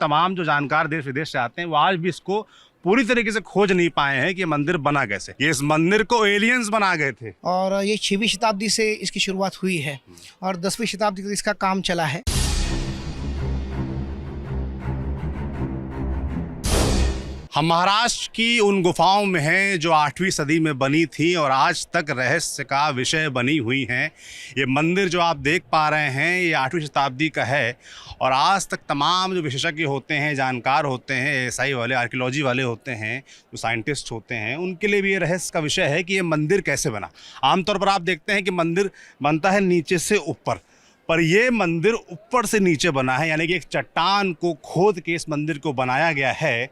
तमाम जो जानकार देश विदेश से आते हैं वो आज भी इसको पूरी तरीके से खोज नहीं पाए हैं कि ये मंदिर बना कैसे। ये इस मंदिर को एलियंस बना गए थे और ये 6वीं शताब्दी से इसकी शुरुआत हुई है और 10वीं शताब्दी तक इसका काम चला है। हम महाराष्ट्र की उन गुफाओं में हैं जो 8वीं सदी में बनी थी और आज तक रहस्य का विषय बनी हुई हैं। ये मंदिर जो आप देख पा रहे हैं ये 8वीं शताब्दी का है और आज तक तमाम जो विशेषज्ञ होते हैं, जानकार होते हैं, एएसआई वाले, आर्कियोलॉजी वाले होते हैं, जो साइंटिस्ट होते हैं, उनके लिए भी ये रहस्य का विषय है कि ये मंदिर कैसे बना। आमतौर पर आप देखते हैं कि मंदिर बनता है नीचे से ऊपर, पर ये मंदिर ऊपर से नीचे बना है, यानी कि एक चट्टान को खोद के इस मंदिर को बनाया गया है।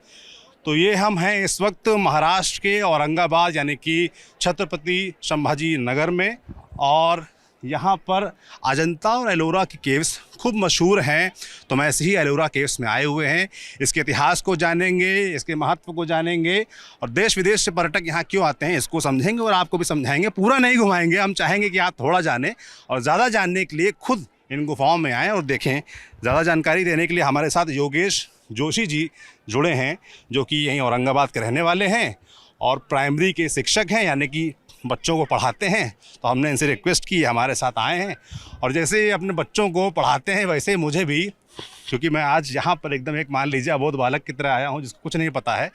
तो ये हम हैं इस वक्त महाराष्ट्र के औरंगाबाद यानी कि छत्रपति संभाजी नगर में और यहाँ पर अजंता और एलोरा की केव्स खूब मशहूर हैं। तो मैं ऐसे ही एलोरा केव्स में आए हुए हैं, इसके इतिहास को जानेंगे, इसके महत्व को जानेंगे और देश विदेश से पर्यटक यहाँ क्यों आते हैं इसको समझेंगे और आपको भी समझाएंगे। पूरा नहीं घुमाएंगे, हम चाहेंगे कि आप थोड़ा जानें और ज़्यादा जानने के लिए खुद इन गुफाओं में आएँ और देखें। ज़्यादा जानकारी देने के लिए हमारे साथ योगेश जोशी जी जुड़े हैं जो कि यहीं औरंगाबाद के रहने वाले हैं और प्राइमरी के शिक्षक हैं, यानी कि बच्चों को पढ़ाते हैं। तो हमने इनसे रिक्वेस्ट की, हमारे साथ आए हैं और जैसे ये अपने बच्चों को पढ़ाते हैं वैसे ही मुझे भी, क्योंकि मैं आज यहाँ पर एकदम एक मान लीजिए अबोध बालक की तरह आया हूँ जिसको कुछ नहीं पता है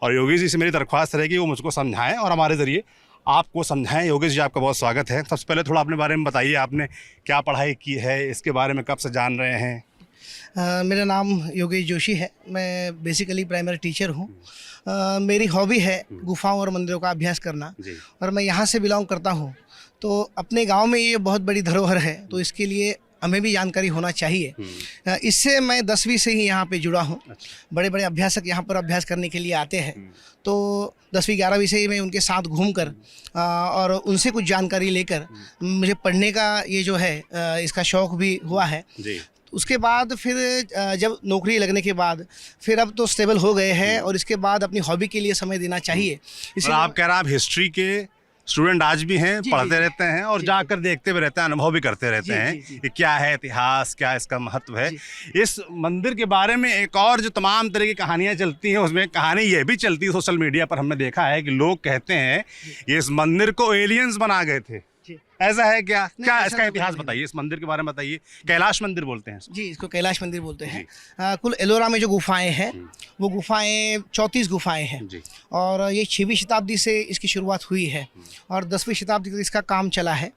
और योगेश जी से मेरी दरख्वास्त रहेगी वो मुझको समझाएँ और हमारे ज़रिए आपको समझाएं। योगेश जी आपका बहुत स्वागत है। सबसे पहले थोड़ा अपने बारे में बताइए, आपने क्या पढ़ाई की है, इसके बारे में कब से जान रहे हैं? मेरा नाम योगेश जोशी है, मैं बेसिकली प्राइमरी टीचर हूँ। मेरी हॉबी है गुफाओं और मंदिरों का अभ्यास करना और मैं यहाँ से बिलोंग करता हूँ। तो अपने गांव में ये बहुत बड़ी धरोहर है तो इसके लिए हमें भी जानकारी होना चाहिए। इससे मैं 10वीं से ही यहाँ पे जुड़ा हूँ। बड़े बड़े अभ्यासक यहाँ पर अभ्यास करने के लिए आते हैं तो 10वीं 11वीं से ही मैं उनके साथ घूमकर और उनसे कुछ जानकारी लेकर मुझे पढ़ने का ये जो है इसका शौक़ भी हुआ है। उसके बाद फिर जब नौकरी लगने के बाद फिर अब तो स्टेबल हो गए हैं और इसके बाद अपनी हॉबी के लिए समय देना चाहिए। इसलिए आप कह रहे हैं आप हिस्ट्री के स्टूडेंट आज भी हैं, पढ़ते रहते हैं और जाकर देखते भी रहते हैं, अनुभव भी करते रहते हैं कि क्या है इतिहास, क्या इसका महत्व है। इस मंदिर के बारे में एक और जो तमाम तरह की कहानियां चलती हैं उसमें कहानी ये भी चलती है सोशल मीडिया पर, हमने देखा है कि लोग कहते हैं कि इस मंदिर को एलियंस बना गए थे। ऐसा है क्या? क्या इसका इतिहास बताइए, इस मंदिर के बारे में बताइए। कैलाश मंदिर बोलते हैं जी, इसको कैलाश मंदिर बोलते हैं। कुल एलोरा में जो गुफाएं हैं वो गुफाएं 34 गुफाएं हैं और ये 6वीं शताब्दी से इसकी शुरुआत हुई है और 10वीं शताब्दी तक इसका काम चला है।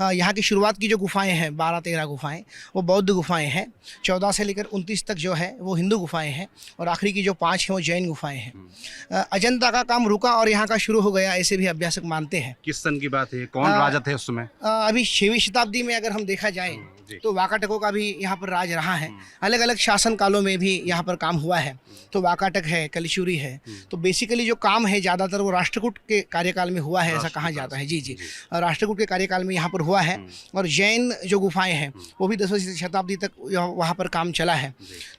यहाँ की शुरुआत की जो गुफाएं हैं 12-13 गुफाएं वो बौद्ध गुफाएं हैं, 14 से लेकर 29 तक जो है वो हिंदू गुफाएं हैं और आखिरी की जो 5 हैं वो जैन गुफाएं हैं। अजंता का काम रुका और यहाँ का शुरू हो गया, ऐसे भी अभ्यासक मानते हैं। किस सन की बात है, कौन राजा थे उस समय? अभी 6वीं शताब्दी में अगर हम देखा जाए तो वाकाटकों का भी यहाँ पर राज रहा है। अलग अलग शासन कालों में भी यहाँ पर काम हुआ है। तो वाकाटक है, कलिशुरी है। तो बेसिकली जो काम है ज़्यादातर वो राष्ट्रकूट के कार्यकाल में हुआ है, ऐसा कहा जाता है। जी, राष्ट्रकूट के कार्यकाल में यहाँ पर हुआ है। और जैन जो गुफाएं हैं वो भी 10वीं शताब्दी तक वहाँ पर काम चला है।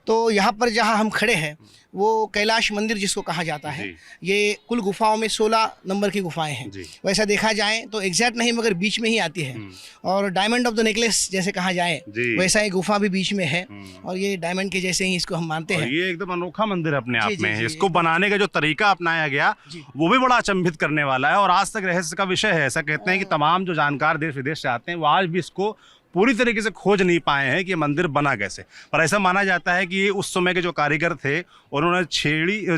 तो यहाँ पर जहाँ हम खड़े हैं वो कैलाश मंदिर जिसको कहा जाता है, ये कुल गुफाओं में 16 नंबर की गुफाएं हैं। वैसा देखा जाए तो एग्जैक्ट नहीं मगर बीच में ही आती है और डायमंड ऑफ द नेकलेस जैसे कहा जाए वैसा एक गुफा भी बीच में है और ये डायमंड के जैसे ही इसको हम मानते हैं। ये एकदम अनोखा मंदिर अपने आप में है। इसको बनाने का जो तरीका अपनाया गया वो भी बड़ा अचंभित करने वाला है और आज तक रहस्य का विषय है। ऐसा कहते हैं कि तमाम जो जानकार देश विदेश से आते हैं वो आज भी इसको पूरी तरीके से खोज नहीं पाए हैं कि ये मंदिर बना कैसे। पर ऐसा माना जाता है कि उस समय के जो कारीगर थे उन्होंने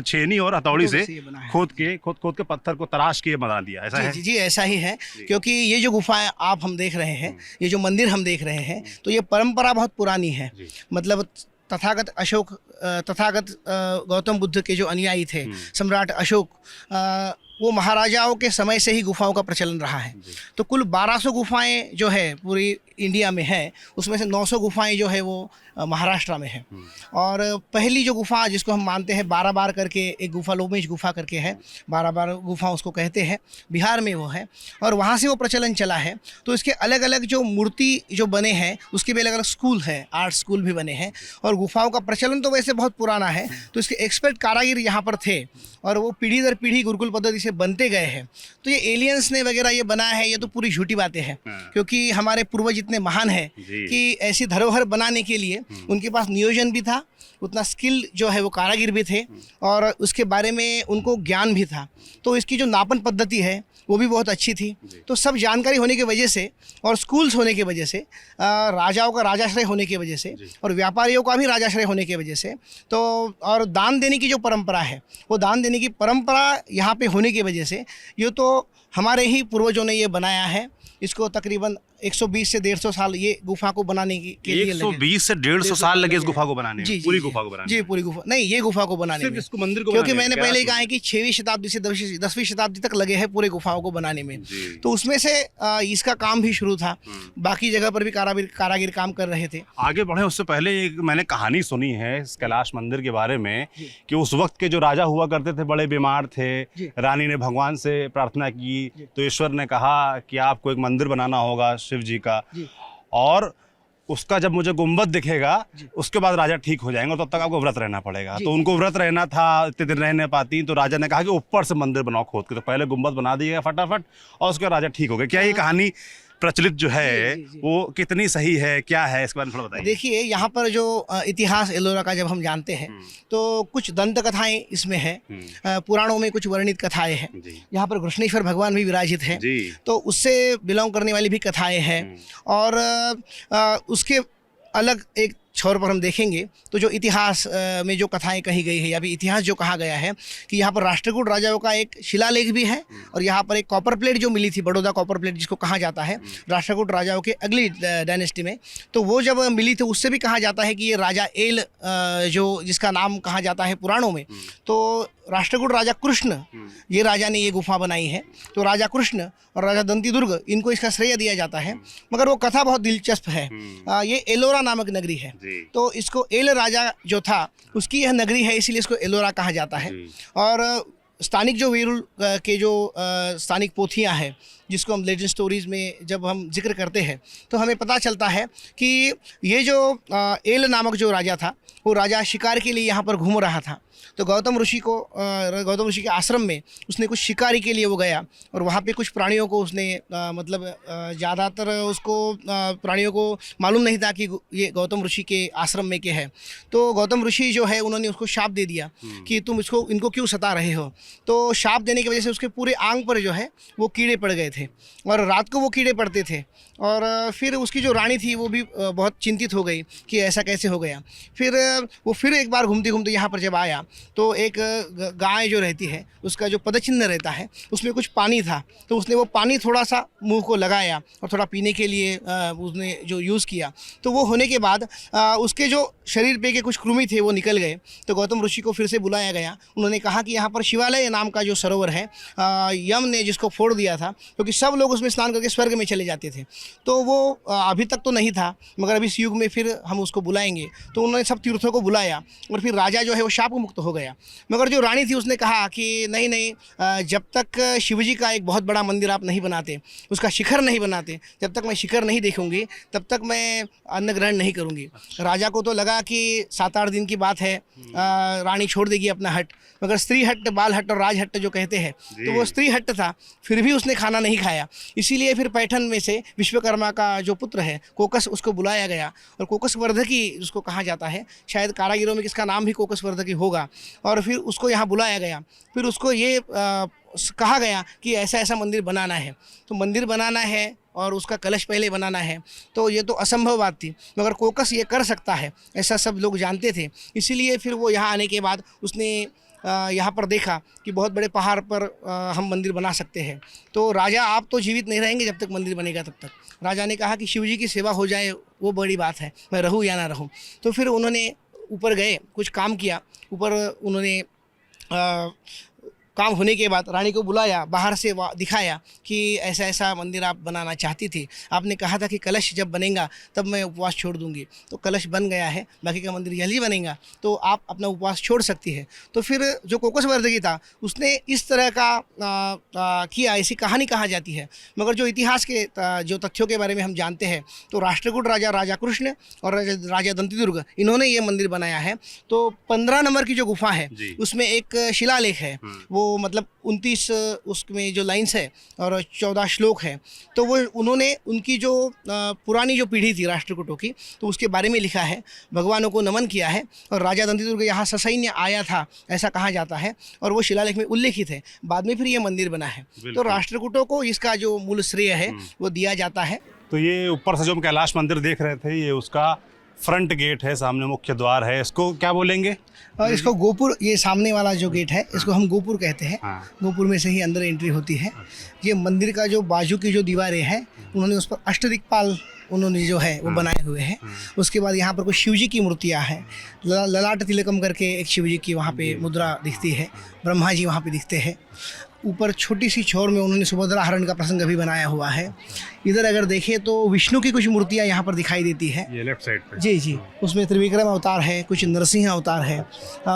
छेनी और हथौड़ी से खोद के पत्थर को तराश के बना दिया। ऐसा है? जी, ऐसा ही है। क्योंकि ये जो गुफाएं आप हम देख रहे हैं, ये जो मंदिर हम देख रहे हैं, तो ये परंपरा बहुत पुरानी है। मतलब तथागत गौतम बुद्ध के जो अनुयायी थे, सम्राट अशोक, वो महाराजाओं के समय से ही गुफाओं का प्रचलन रहा है। तो कुल 1200 गुफाएं जो है पूरी इंडिया में है, उसमें से 900 गुफाएं जो है वो महाराष्ट्र में है। और पहली जो गुफा जिसको हम मानते हैं 12 बार करके एक गुफा लोमेश गुफा करके है, 12 बार गुफा उसको कहते हैं, बिहार में वो है और वहाँ से वो प्रचलन चला है। तो इसके अलग अलग जो मूर्ति जो बने हैं उसके भी अलग अलग स्कूल है, आर्ट स्कूल भी बने हैं और गुफाओं का प्रचलन तो वैसे बहुत पुराना है। तो इसके एक्सपर्ट कारीगर यहाँ पर थे और वो पीढ़ी दर पीढ़ी गुरुकुल पद्धति से जैसे बनते गए हैं, तो ये एलियंस ने वगैरह ये बनाया है, ये तो पूरी झूठी बातें हैं। क्योंकि हमारे पूर्वज इतने महान हैं कि ऐसी धरोहर बनाने के लिए उनके पास नियोजन भी था, उतना स्किल जो है वो कारागिर भी थे, और उसके बारे में उनको ज्ञान भी था। तो इसकी जो नापन पद्धति है वो भी बहुत अच्छी थी। तो सब जानकारी होने की वजह से और स्कूल्स होने की वजह से, राजाओं का राजाश्रय होने की वजह से और व्यापारियों का भी राजाश्रय होने की वजह से, तो और दान देने की जो परंपरा है, वो दान देने की परंपरा यहाँ पे होने की वजह से ये तो हमारे ही पूर्वजों ने ये बनाया है। इसको तकरीबन 120 से 150 साल ये गुफा को बनाने के लिए 120 से 150 साल लगे इस गुफा को बनाने में? पूरी गुफा को बनाने? जी, पूरी गुफा नहीं, ये गुफा को बनाने में, इसको मंदिर को, क्योंकि मैंने पहले ही कहा है कि 6वीं शताब्दी से 10वीं शताब्दी तक लगे हैं पूरे गुफाओं को बनाने में। तो उसमें से इसका काम भी शुरू था, बाकी जगह पर भी कारागिर काम कर रहे थे। आगे बढ़े उससे पहले एक मैंने कहानी सुनी है इस कैलाश मंदिर के बारे में कि उस वक्त के जो राजा हुआ करते थे बड़े बीमार थे, रानी ने भगवान से प्रार्थना की तो ईश्वर ने कहा कि आपको एक मंदिर बनाना होगा शिव जी का, और उसका जब मुझे गुंबद दिखेगा उसके बाद राजा ठीक हो जाएंगे, और तब तक आपको व्रत रहना पड़ेगा। तो उनको व्रत रहना था, इतने दिन रह नहीं पाती, तो राजा ने कहा कि ऊपर से मंदिर बनाओ खोद के। तो पहले गुंबद बना दिया फटाफट और उसके बाद राजा ठीक हो गए। क्या ये कहानी प्रचलित जो है वो कितनी सही है, क्या है, इसके बारे में थोड़ा बताइए। देखिए, यहाँ पर जो इतिहास एलोरा का जब हम जानते हैं तो कुछ दंत कथाएं इसमें है, पुराणों में कुछ वर्णित कथाएं हैं। यहाँ पर कृष्णेश्वर भगवान भी विराजित है, तो उससे बिलोंग करने वाली भी कथाएं हैं। और उसके अलग एक छोर पर हम देखेंगे तो जो इतिहास में जो कथाएं कही गई है या भी इतिहास जो कहा गया है कि यहाँ पर राष्ट्रकूट राजाओं का एक शिलालेख भी है, और यहाँ पर एक कॉपर प्लेट जो मिली थी, बड़ौदा कॉपर प्लेट जिसको कहा जाता है राष्ट्रकूट राजाओं के अगली डायनेस्टी में, तो वो जब मिली थी उससे भी कहा जाता है कि ये राजा एल जो जिसका नाम कहा जाता है पुराणों में, तो राष्ट्रकूट राजा कृष्ण ये राजा ने ये गुफा बनाई है। तो राजा कृष्ण और राजा दंती दुर्ग इनको इसका श्रेय दिया जाता है, मगर वो कथा बहुत दिलचस्प है। ये एलोरा नामक नगरी है, तो इसको एल राजा जो था उसकी यह नगरी है, इसीलिए इसको एलोरा कहा जाता है। और स्थानिक जो वीरुल के जो स्थानिक पोथियाँ हैं जिसको हम लेजेंड स्टोरीज़ में जब हम जिक्र करते हैं तो हमें पता चलता है कि ये जो एल नामक जो राजा था वो राजा शिकार के लिए यहाँ पर घूम रहा था। तो गौतम ऋषि के आश्रम में उसने कुछ शिकारी के लिए वो गया, और वहाँ पे कुछ प्राणियों को उसने मतलब ज़्यादातर उसको प्राणियों को मालूम नहीं था कि ये गौतम ऋषि के आश्रम में के है। तो गौतम ऋषि जो है उन्होंने उसको शाप दे दिया कि तुम इनको क्यों सता रहे हो। तो शाप देने की वजह से उसके पूरे आंग पर जो है वो कीड़े पड़ गए थे, और रात को वो कीड़े पड़ते थे। और फिर उसकी जो रानी थी वो भी बहुत चिंतित हो गई कि ऐसा कैसे हो गया। फिर वो एक बार घूमते घूमते यहाँ पर जब आया तो एक गाय जो रहती है उसका जो पदचिन्ह रहता है उसमें कुछ पानी था, तो उसने वो पानी थोड़ा सा मुंह को लगाया और थोड़ा पीने के लिए उसने जो यूज़ किया। तो वो होने के बाद उसके जो शरीर पे के कुछ कृमि थे वो निकल गए। तो गौतम ऋषि को फिर से बुलाया गया। उन्होंने कहा कि यहाँ पर शिवालय नाम का जो सरोवर है यम ने जिसको फोड़ दिया था, क्योंकि सब लोग उसमें स्नान करके स्वर्ग में चले जाते थे, तो वो अभी तक तो नहीं था, मगर अभी इस युग में फिर हम उसको बुलाएंगे। तो उन्होंने सब तीर्थों को बुलाया और फिर राजा जो है वो शाप मुक्त हो गया। मगर जो रानी थी उसने कहा कि नहीं, जब तक शिवजी का एक बहुत बड़ा मंदिर आप नहीं बनाते, उसका शिखर नहीं बनाते, जब तक मैं शिखर नहीं देखूंगी तब तक मैं अन्न ग्रहण नहीं करूंगी। राजा को तो लगा कि 7-8 दिन की बात है, रानी छोड़ देगी अपना हट, मगर स्त्री हट, बाल हट और राज हट जो कहते हैं, तो वो स्त्री हट था, फिर भी उसने खाना नहीं खाया। इसीलिए फिर पैठन में से विश्वकर्मा का जो पुत्र है कोकस, उसको बुलाया गया, और कोकस वर्धकी जिसको कहा जाता है, शायद कारागिरों में किसका नाम भी कोकस वर्धकी होगा, और फिर उसको यहाँ बुलाया गया। फिर उसको ये कहा गया कि ऐसा ऐसा मंदिर बनाना है। तो मंदिर बनाना है और उसका कलश पहले बनाना है, तो ये तो असंभव बात थी, मगर कोकस ये कर सकता है ऐसा सब लोग जानते थे। इसीलिए फिर वो यहाँ आने के बाद उसने यहाँ पर देखा कि बहुत बड़े पहाड़ पर हम मंदिर बना सकते हैं। तो राजा आप तो जीवित नहीं रहेंगे जब तक मंदिर बनेगा तब तक। राजा ने कहा कि शिवजी की सेवा हो जाए वो बड़ी बात है, मैं रहूँ या ना रहूँ। तो फिर उन्होंने ऊपर गए, कुछ काम किया, ऊपर उन्होंने काम होने के बाद रानी को बुलाया, बाहर से दिखाया कि ऐसा ऐसा मंदिर आप बनाना चाहती थी, आपने कहा था कि कलश जब बनेगा तब मैं उपवास छोड़ दूंगी। तो कलश बन गया है, बाकी का मंदिर जल्दी बनेगा, तो आप अपना उपवास छोड़ सकती है। तो फिर जो कोकस वर्धकी था उसने इस तरह का किया, ऐसी कहानी कहा जाती है। मगर जो इतिहास के जो तथ्यों के बारे में हम जानते हैं तो राष्ट्रकूट राजा कृष्ण और राजा दंतीदुर्ग इन्होंने ये मंदिर बनाया है। तो 15 नंबर की जो गुफा है उसमें एक शिलालेख है, वो मतलब 29 उसमें जो लाइन्स है और 14 श्लोक है, तो वो उन्होंने उनकी जो पुरानी जो पीढ़ी थी राष्ट्रकूटों की, तो उसके बारे में लिखा है, भगवानों को नमन किया है। और राजा दंतिदुर्ग यहाँ ससैन्य आया था ऐसा कहा जाता है, और वो शिलालेख में उल्लेखित है। बाद में फिर ये मंदिर बना है, तो राष्ट्रकूटों को इसका जो मूल श्रेय है वो दिया जाता है। तो ये ऊपर से जो हम कैलाश मंदिर देख रहे थे, ये उसका फ्रंट गेट है, सामने मुख्य द्वार है। इसको क्या बोलेंगे? और इसको गोपुर, ये सामने वाला जो गेट है इसको हम गोपुर कहते हैं। गोपुर में से ही अंदर एंट्री होती है। ये मंदिर का जो बाजू की जो दीवारें हैं, उन्होंने उस पर अष्टदिक्पाल उन्होंने जो है वो बनाए हुए हैं। उसके बाद यहाँ पर कुछ शिव जी की मूर्तियाँ हैं। ललाट तिलकम करके एक शिव जी की वहाँ पे मुद्रा दिखती है। ब्रह्मा जी वहाँ पे दिखते हैं। ऊपर छोटी सी छोर में उन्होंने सुभद्रा हरण का प्रसंग भी बनाया हुआ है। इधर अगर देखें तो विष्णु की कुछ मूर्तियाँ यहाँ पर दिखाई देती है। ये लेफ्ट साइड पे। जी जी, उसमें त्रिविक्रम अवतार है, कुछ नरसिंह अवतार है।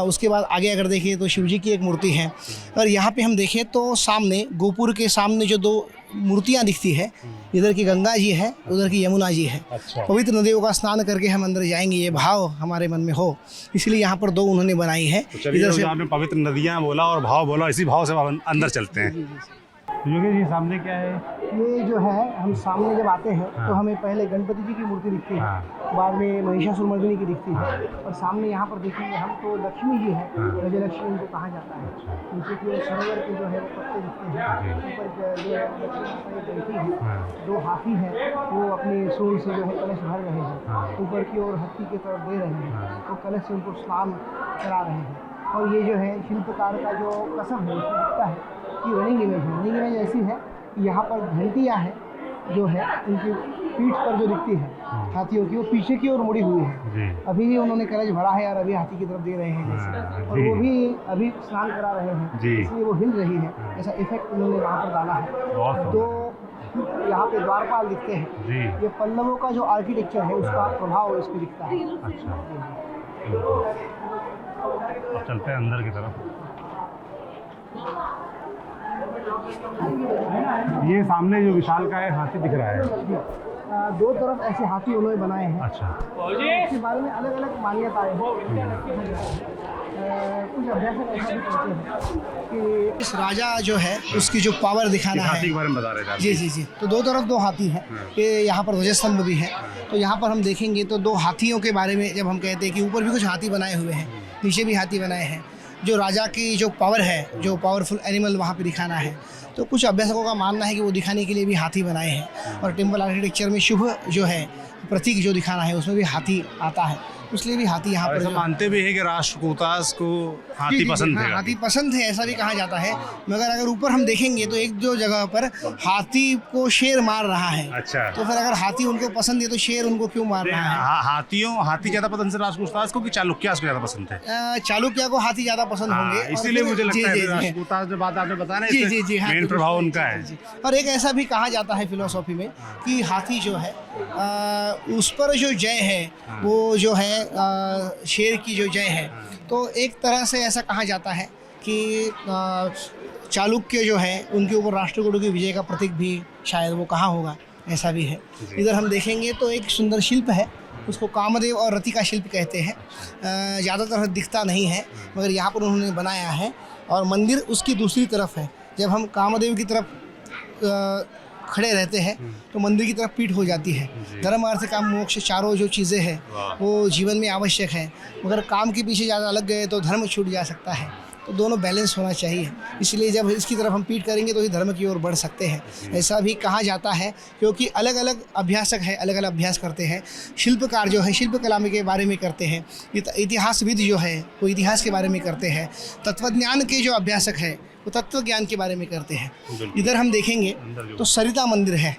उसके बाद आगे अगर देखें तो शिव जी की एक मूर्ति है। और यहाँ पे हम देखें तो सामने गोपुर के सामने जो दो मूर्तियाँ दिखती है, इधर की गंगा जी है, उधर की यमुना जी है। पवित्र नदियों का स्नान करके हम अंदर जाएंगे, ये भाव हमारे मन में हो, इसलिए यहाँ पर दो उन्होंने बनाई है। इधर से आपने पवित्र नदियाँ बोला और भाव बोला, इसी भाव से अंदर चलते हैं। योगेश जी, सामने क्या है? ये जो है, हम सामने जब आते हैं तो हमें पहले गणपति जी की मूर्ति दिखती है, बाद में महिषासुरमर्दिनी की दिखती है, और सामने यहाँ पर देखेंगे हम तो लक्ष्मी जी है, गजलक्ष्मी इनको कहा जाता है। नीचे की ओर सरोवर के जो है वो पत्ते दिखते हैं। ऊपर जो है लक्ष्मी बैठी है, दो हाथी हैं, वो अपने सूंड से जो है कलश भर रहे हैं। ऊपर की ओर हत्ती की तरफ दे रहे हैं, तो कलश से उनको स्नान करा रहे हैं। और ये जो है शिल्पकार का जो कसम है, उसमें दिखता है कि रनिंग इमेज है। रनिंग इमेज ऐसी है कि यहाँ पर घंटियाँ हैं जो है उनकी पीठ पर जो दिखती है हाथियों की, वो पीछे की ओर मुड़ी हुई है। अभी भी उन्होंने कलश भरा है और अभी हाथी की तरफ दे रहे हैं जैसे, और वो भी अभी स्नान करा रहे हैं, इसलिए वो हिल रही है। ऐसा इफेक्ट उन्होंने वहाँ पर डाला है। तो यहाँ पे द्वारपाल दिखते हैं। ये पल्लवों का जो आर्किटेक्चर है उसका प्रभाव इस पर दिखता है। अब चलते हैं अंदर की तरफ। ये सामने जो विशाल का है हाथी दिख रहा है। दो तरफ ऐसे हाथी उन्होंने बनाए हैं। अच्छा। इसके बारे में अलग अलग मान्यताएं हैं। कुछ अभ्यासक ऐसा भी कहते हैं कि इस राजा जो है उसकी जो पावर दिखाना है। हाथी के बारे में बता रहे थे। जी जी जी। तो दो तरफ दो हाथी हैं। ये यहाँ पर ध्वजस्तंभ भी है। तो यहाँ पर हम देखेंगे तो दो हाथियों के बारे में जब हम कहते हैं कि ऊपर भी कुछ हाथी बनाए हुए हैं, नीचे भी हाथी बनाए हैं, जो राजा की जो पावर है, जो पावरफुल एनिमल वहाँ पे दिखाना है। तो कुछ अभ्यासकों का मानना है कि वो दिखाने के लिए भी हाथी बनाए हैं। और टेम्पल आर्किटेक्चर में शुभ जो है प्रतीक जो दिखाना है उसमें भी हाथी आता है, इसलिए भी हाथी यहाँ पर मानते भी है कि राष्ट्रकूटास को हाथी पसंद है। हाथी पसंद है ऐसा भी कहा जाता है। मगर अगर ऊपर हम देखेंगे तो एक दो जगह पर हाथी को शेर मार रहा है। अच्छा। तो फिर अगर हाथी उनको पसंद है तो शेर उनको क्यों मार रहा है? हाथी ज्यादा पसंद है राष्ट्रकूटास को कि चालुक्यास को ज्यादा पसंद है? चालुक्या को हाथी ज्यादा पसंद होंगे, इसीलिए मुझे लगता है राष्ट्रकूटास जो बात आपने बताया ना, मेन प्रभाव उनका है। और एक ऐसा भी कहा जाता है फिलोसॉफी में कि हाथी जो है उस पर जो जय है वो जो है शेर की जो जय है। तो एक तरह से ऐसा कहा जाता है कि चालुक्य जो है उनके ऊपर राष्ट्रकूटों की विजय का प्रतीक भी शायद वो कहा होगा, ऐसा भी है। इधर हम देखेंगे तो एक सुंदर शिल्प है, उसको कामदेव और रति का शिल्प कहते हैं। ज़्यादातर दिखता नहीं है मगर यहाँ पर उन्होंने बनाया है। और मंदिर उसकी दूसरी तरफ है। जब हम कामदेव की तरफ खड़े रहते हैं तो मंदिर की तरफ पीठ हो जाती है। धर्म अर्थ काम मोक्ष चारों जो चीज़ें हैं वो जीवन में आवश्यक है, मगर काम के पीछे ज़्यादा लग गए तो धर्म छूट जा सकता है। तो दोनों बैलेंस होना चाहिए, इसलिए जब इसकी तरफ हम पीठ करेंगे तो ही धर्म की ओर बढ़ सकते हैं, ऐसा भी कहा जाता है। क्योंकि अलग अलग अभ्यासक है, अलग अलग अभ्यास करते हैं। शिल्पकार जो है शिल्पकला के बारे में करते हैं, इतिहासविद जो है वो इतिहास के बारे में करते हैं, तत्वज्ञान के जो अभ्यासक है वो तत्व ज्ञान के बारे में करते हैं। इधर हम देखेंगे तो सरिता मंदिर है।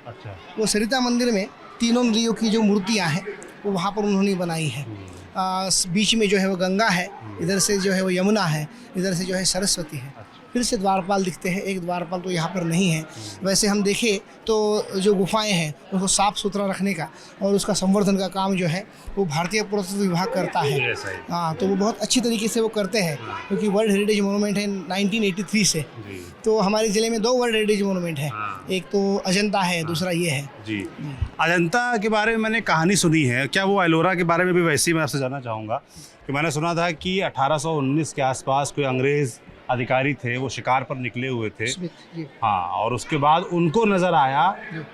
वो सरिता मंदिर में तीनों नदियों की जो मूर्तियाँ हैं वो वहाँ पर उन्होंने बनाई है। बीच में जो है वो गंगा है, इधर से जो है वो यमुना है, इधर से जो है सरस्वती है। फिर से द्वारपाल दिखते हैं, एक द्वारपाल तो यहाँ पर नहीं है। वैसे हम देखें तो जो गुफाएं हैं उसको साफ़ सुथरा रखने का और उसका संवर्धन का काम जो है वो भारतीय पुरातत्व विभाग करता है। हाँ, तो वो बहुत अच्छी तरीके से वो करते हैं, क्योंकि वर्ल्ड हेरिटेज मोनूमेंट है 1983 से। तो हमारे ज़िले में 2 वर्ल्ड हेरिटेज मोनूमेंट है, एक तो अजंता है, दूसरा ये है। जी, अजंता के बारे में मैंने कहानी सुनी है, क्या वो एलोरा के बारे में भी वैसे ही मैं आपसे जानना चाहूँगा कि मैंने सुना था कि 1819 के आसपास कोई अंग्रेज़ अधिकारी थे वो शिकार पर निकले हुए थे। जी। हाँ, और उसके बाद उनको नज़र आया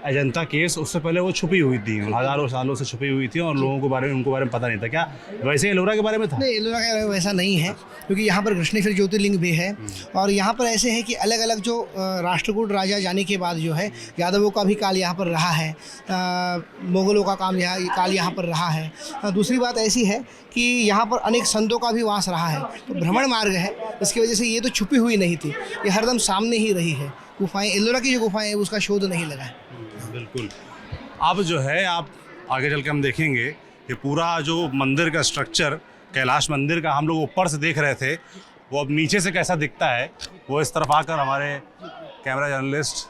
अजंता केस, उससे पहले वो छुपी हुई थी, हज़ारों सालों से छुपी हुई थी और लोगों के बारे में उनको बारे में पता नहीं था। क्या वैसे एलोरा के बारे में था? नहीं, एलोरा का वैसा नहीं है, क्योंकि यहाँ पर कृष्णेश्वर ज्योतिर्लिंग भी है और यहाँ पर ऐसे है कि अलग अलग जो राष्ट्रकूट राजा जाने के बाद जो है यादवों का भी काल यहाँ पर रहा है, मुगलों का काल यहाँ पर रहा है। दूसरी बात ऐसी है कि यहाँ पर अनेक संतों का भी वास रहा है, तो भ्रमण मार्ग है, इसकी वजह से ये तो छुपी हुई नहीं थी, ये हरदम सामने ही रही है। गुफाएं, एलोरा की जो गुफाएं हैं उसका शोध नहीं लगा है। बिल्कुल। अब जो है आप आगे चल के हम देखेंगे कि पूरा जो मंदिर का स्ट्रक्चर, कैलाश मंदिर का हम लोग ऊपर से देख रहे थे, वो अब नीचे से कैसा दिखता है वो इस तरफ आकर हमारे कैमरा जर्नलिस्ट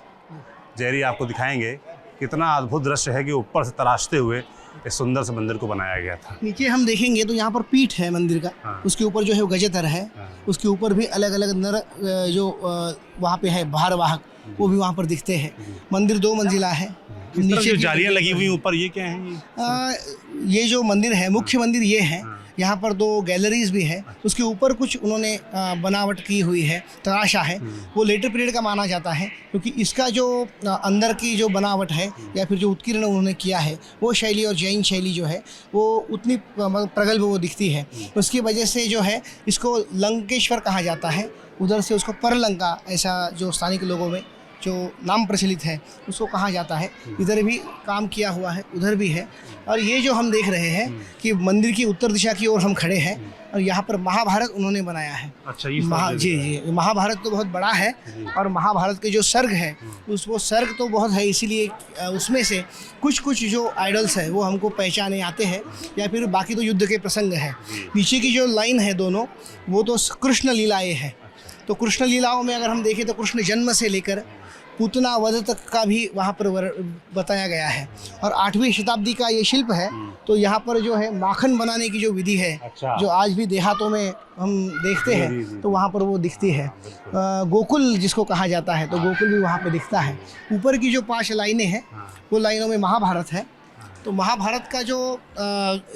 जेरी आपको दिखाएंगे। कितना अद्भुत दृश्य है कि ऊपर से तराशते हुए इस सुंदर से मंदिर को बनाया गया था। नीचे हम देखेंगे तो यहाँ पर पीठ है मंदिर का, हाँ। उसके ऊपर जो है वो गजेतर है, उसके ऊपर भी अलग अलग नर जो वहाँ पे है भारवाहक, वो भी वहाँ पर दिखते हैं। मंदिर 2 मंजिला है। नीचे जालियाँ लगी हुई ऊपर, ये क्या है? ये जो मंदिर है, मुख्य मंदिर ये है, यहाँ पर 2 गैलरीज भी है, उसके ऊपर कुछ उन्होंने बनावट की हुई है, तराशा है, वो लेटर पीरियड का माना जाता है, क्योंकि इसका जो अंदर की जो बनावट है या फिर जो उत्कीर्ण उन्होंने किया है वो शैली और जैन शैली जो है वो उतनी प्रगल्भ वो दिखती है। उसकी वजह से जो है इसको लंकेश्वर कहा जाता है, उधर से उसको परलंका, ऐसा जो स्थानिक लोगों में जो नाम प्रचलित है उसको कहा जाता है। इधर भी काम किया हुआ है, उधर भी है। और ये जो हम देख रहे हैं कि मंदिर की उत्तर दिशा की ओर हम खड़े हैं और यहाँ पर महाभारत उन्होंने बनाया है। अच्छा, ये जी, महाभारत तो बहुत बड़ा है और महाभारत के जो सर्ग है वो सर्ग तो बहुत है, इसीलिए उसमें से कुछ जो आइडल्स है वो हमको पहचाने आते हैं, या फिर बाकी तो युद्ध के प्रसंग है। नीचे की जो लाइन है दोनों, वो तो कृष्ण लीलाएँ हैं। तो कृष्ण लीलाओं में अगर हम देखें तो कृष्ण जन्म से लेकर पूतना वध तक का भी वहाँ पर बताया गया है। और 8वीं शताब्दी का ये शिल्प है, तो यहाँ पर जो है माखन बनाने की जो विधि है, जो आज भी देहातों में हम देखते हैं, तो वहाँ पर वो दिखती है। गोकुल जिसको कहा जाता है, तो गोकुल भी वहाँ पे दिखता है। ऊपर की जो 5 लाइनें हैं वो लाइनों में महाभारत है। तो महाभारत का जो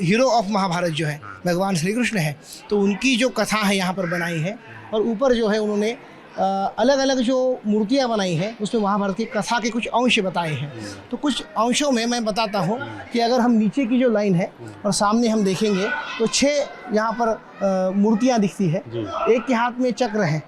हीरो ऑफ महाभारत जो है भगवान श्री कृष्ण है, तो उनकी जो कथा है यहाँ पर बनाई है। और ऊपर जो है उन्होंने अलग अलग जो मूर्तियाँ बनाई हैं उसमें महाभारत की कथा के कुछ अंश बताए हैं। तो कुछ अंशों में मैं बताता हूँ कि अगर हम नीचे की जो लाइन है और सामने हम देखेंगे तो 6 यहाँ पर मूर्तियाँ दिखती है। एक के हाथ में चक्र है,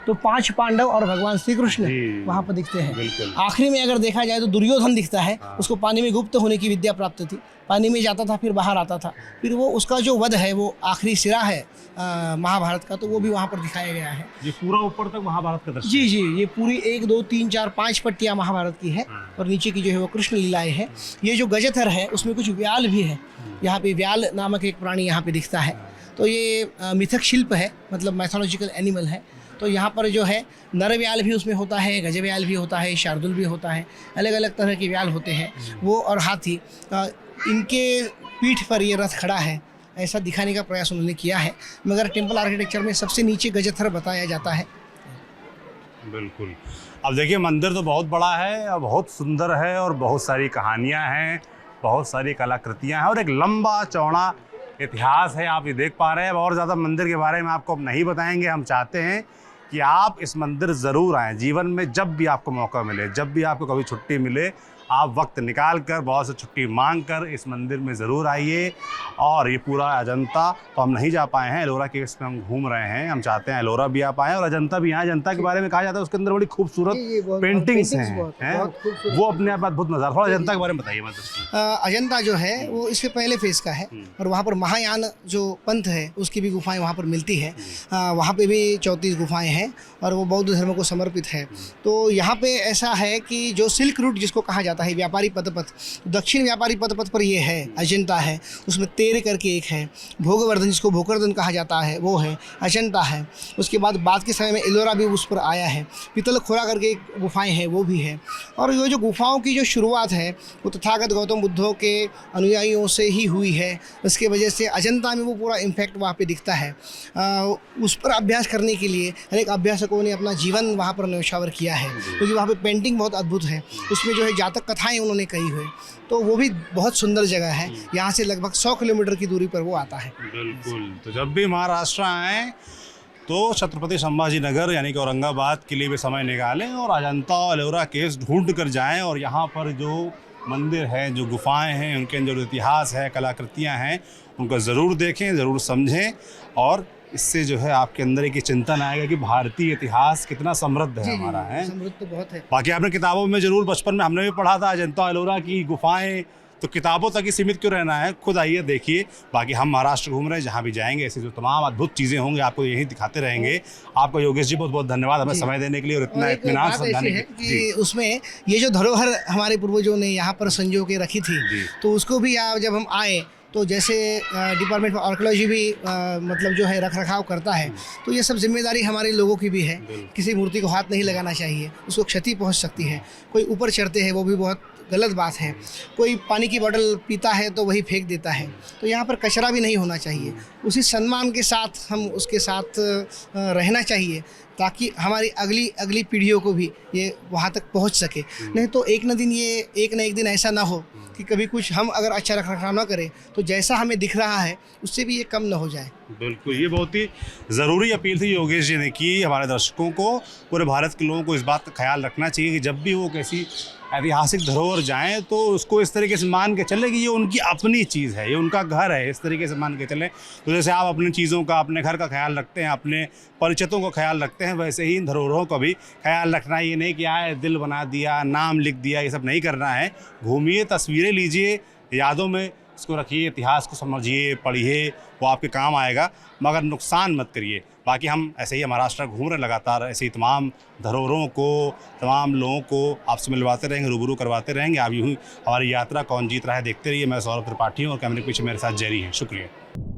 तो 5 पांडव और भगवान श्री कृष्ण वहाँ पर दिखते हैं। आखिरी में अगर देखा जाए तो दुर्योधन दिखता है, उसको पानी में गुप्त होने की विद्या प्राप्त थी, पानी में जाता था फिर बाहर आता था, फिर वो उसका जो वध है वो आखिरी सिरा है महाभारत का, तो वो भी वहाँ पर दिखाया गया है। ये पूरा ऊपर तक महाभारत का दृश्य? जी, ये पूरी 1 2 3 4 5 पट्टियाँ महाभारत की है और नीचे की जो है वो कृष्ण लीलाएँ हैं। ये जो गजथर है उसमें कुछ व्याल भी है, यहाँ पे व्याल नामक एक प्राणी यहाँ पे दिखता है। तो ये मिथक शिल्प है, मतलब मैथोलॉजिकल एनिमल है। तो यहाँ पर जो है नर व्याल भी उसमें होता है, गज व्याल भी होता है, शार्दुल भी होता है, अलग अलग तरह के व्याल होते हैं वो। और हाथी, इनके पीठ पर ये रथ खड़ा है, ऐसा दिखाने का प्रयास उन्होंने किया है। मगर टेम्पल आर्किटेक्चर में सबसे नीचे गजथर बताया जाता है। बिल्कुल। अब देखिए मंदिर तो बहुत बड़ा है और बहुत सुंदर है और बहुत सारी कहानियाँ हैं, बहुत सारी कलाकृतियाँ हैं और एक लंबा चौड़ा इतिहास है। आप ये देख पा रहे हैं। और ज़्यादा मंदिर के बारे में आपको अब नहीं बताएंगे। हम चाहते हैं कि आप इस मंदिर ज़रूर आएँ। जीवन में जब भी आपको मौका मिले, जब भी आपको कभी छुट्टी मिले, आप वक्त निकाल कर, बहुत से छुट्टी मांग कर इस मंदिर में ज़रूर आइए। और ये पूरा अजंता तो हम नहीं जा पाए हैं, एलोरा केव्स में हम घूम रहे हैं। हम चाहते हैं एलोरा भी आ पाएँ और अजंता भी यहाँ। अजंता के बारे में कहा जाता है उसके अंदर बड़ी खूबसूरत पेंटिंग्स हैं, वो अपने आप अद्भुत नज़ारा। थोड़ा अजंता के बारे में बताइए। मतलब अजंता जो है वो इसके पहले फेज़ का है और वहाँ पर महायान जो पंथ है उसकी भी गुफाएँ वहाँ पर मिलती है। वहाँ पर भी 34 गुफाएँ हैं और वो बौद्ध धर्म को समर्पित है। तो यहाँ पे ऐसा है कि जो सिल्क रूट जिसको कहा जाता है, व्यापारी पदपथ, दक्षिण व्यापारी पदपथ पर ये है, अजंता है। उसमें तेर करके एक है, भोगवर्धन जिसको भोकरदन कहा जाता है वो है, अजंता है। उसके बाद के समय में एलोरा भी उस पर आया है। पितल खोरा करके एक गुफाएं हैं वो भी है। और ये जो गुफाओं की जो शुरुआत है वो तथागत गौतम बुद्धों के अनुयायियों से ही हुई है। इसके वजह से अजंता में वो पूरा इम्पैक्ट वहाँ पे दिखता है। उस पर अभ्यास करने के लिए अनेक अभ्यासकों ने अपना जीवन वहाँ पर न्यौछावर किया है, क्योंकि वहाँ पे पेंटिंग बहुत अद्भुत है। उसमें जो है जातक कथाएं उन्होंने कही हुई, तो वो भी बहुत सुंदर जगह है। यहाँ से लगभग 100 किलोमीटर की दूरी पर वो आता है। बिल्कुल। तो जब भी महाराष्ट्र आएँ तो छत्रपति संभाजी नगर यानी कि औरंगाबाद के लिए भी समय निकालें और अजंता और एलोरा केव्स ढूंढ कर जाएं और यहाँ पर जो मंदिर हैं, जो गुफाएं हैं, उनके अंदर जो इतिहास है, कलाकृतियाँ हैं, उनको ज़रूर देखें, ज़रूर समझें। और इससे जो है आपके अंदर एक चिंतन आएगा कि भारतीय इतिहास कितना समृद्ध है हमारा, है समृद्ध तो बहुत है। बाकी आपने किताबों में ज़रूर, बचपन में हमने भी पढ़ा था अजंता एलोरा की गुफाएं, तो किताबों तक ही सीमित क्यों रहना है, खुद आइए देखिए। बाकी हम महाराष्ट्र घूम रहे हैं, जहाँ भी जाएंगे ऐसी जो तमाम अद्भुत चीज़ें होंगी आपको यही दिखाते रहेंगे। आपको योगेश जी बहुत बहुत धन्यवाद हमें समय देने के लिए और इतना इत्मीनान समझाने के लिए। उसमें ये जो धरोहर हमारे पूर्वजों ने यहाँ पर संजो के रखी थी, तो उसको भी जब हम आए तो जैसे डिपार्टमेंट ऑफ आर्कियोलॉजी भी मतलब जो है रख रखाव करता है, तो ये सब जिम्मेदारी हमारे लोगों की भी है। किसी मूर्ति को हाथ नहीं लगाना चाहिए, उसको क्षति पहुंच सकती है। कोई ऊपर चढ़ते हैं वो भी बहुत गलत बात है। कोई पानी की बोतल पीता है तो वही फेंक देता है। तो यहाँ पर कचरा भी नहीं होना चाहिए। उसी सम्मान के साथ हम उसके साथ रहना चाहिए ताकि हमारी अगली पीढ़ियों को भी ये वहाँ तक पहुँच सके। नहीं तो एक न एक दिन ऐसा ना हो कि कभी कुछ हम अगर अच्छा रखरखाव ना करें तो जैसा हमें दिख रहा है उससे भी ये कम ना हो जाए। बिल्कुल, ये बहुत ही ज़रूरी अपील थी योगेश जी ने की हमारे दर्शकों को। पूरे भारत के लोगों को इस बात का ख्याल रखना चाहिए कि जब भी वो किसी ऐतिहासिक धरोहर जाएं तो उसको इस तरीके से मान के चले कि ये उनकी अपनी चीज़ है, ये उनका घर है, इस तरीके से मान के चलें। तो जैसे आप अपनी चीज़ों का, अपने घर का ख्याल रखते हैं, अपने परिचितों का ख्याल रखते हैं, वैसे ही इन धरोहरों का भी ख्याल रखना। ये नहीं कि आए दिल बना दिया, नाम लिख दिया, ये सब नहीं करना है। घूमिए, तस्वीरें लीजिए, यादों में इसको रखिए, इतिहास को समझिए, पढ़िए, वो आपके काम आएगा, मगर नुकसान मत करिए। बाकी हम ऐसे ही महाराष्ट्र घूम रहे लगातार, ऐसे ही तमाम धरोहरों को, तमाम लोगों को आपसे मिलवाते रहेंगे, रूबरू करवाते रहेंगे। आप यूँ ही हमारी यात्रा कौन जीत रहा है देखते रहिए। मैं सौरभ त्रिपाठी हूँ और कैमरे के पीछे मेरे साथ जेरी हैं। शुक्रिया।